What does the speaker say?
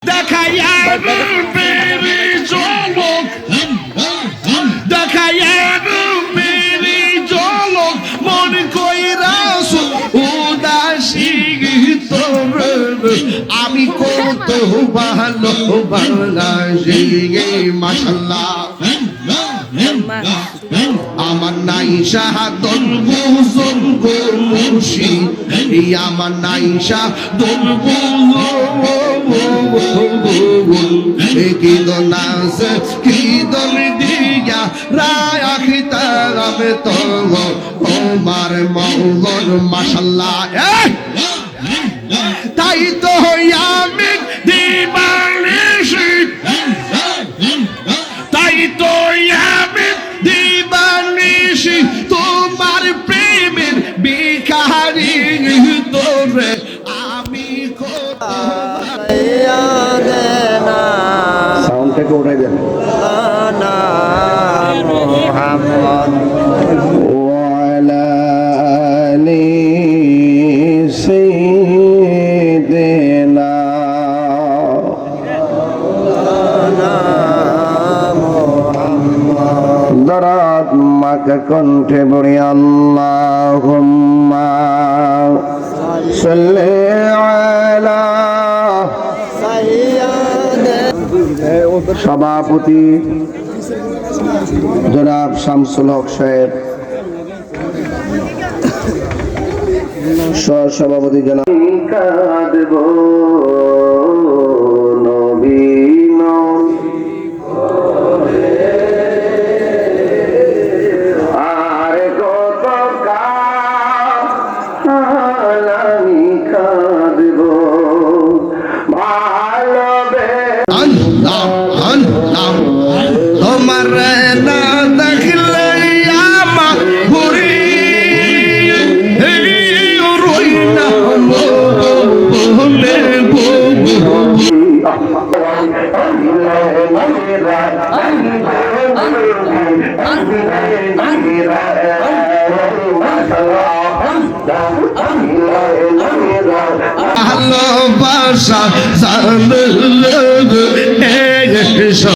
দেখাইয়া মেরি ঝলক দেখাইয়া মেরি ঝলক মন কইরাস উদাসী তোরে আমি কত ভালোবাসি মাশাআল্লাহ আমার নাই শাহাদত বুজুর্গ মুর্শিদ আমার নাই শাহাদত কি দনাস কি দন দিয়া রাখিতা আমি তো আমার মওলার মাশাআল্লাহ তাই তো আমি দিবানিশি তাই তো আমি দিবানিশি তোমার প্রেমের ভিখারি তোরে আমি সাউন্ডটাকে উঠাই দেন মুহাম্মদ ওয়ালা আলি সাইয়্যিদিনা দরাত মাকে কণ্ঠে বলি আল্লাহুম্মা সাল্লি আলা সভাপতি জনাব শামসুল হক সাহেব, সহসভাপতি জনাব তোমার না দেখলে আমার ঘুরি রই না বলে ভালোবাসা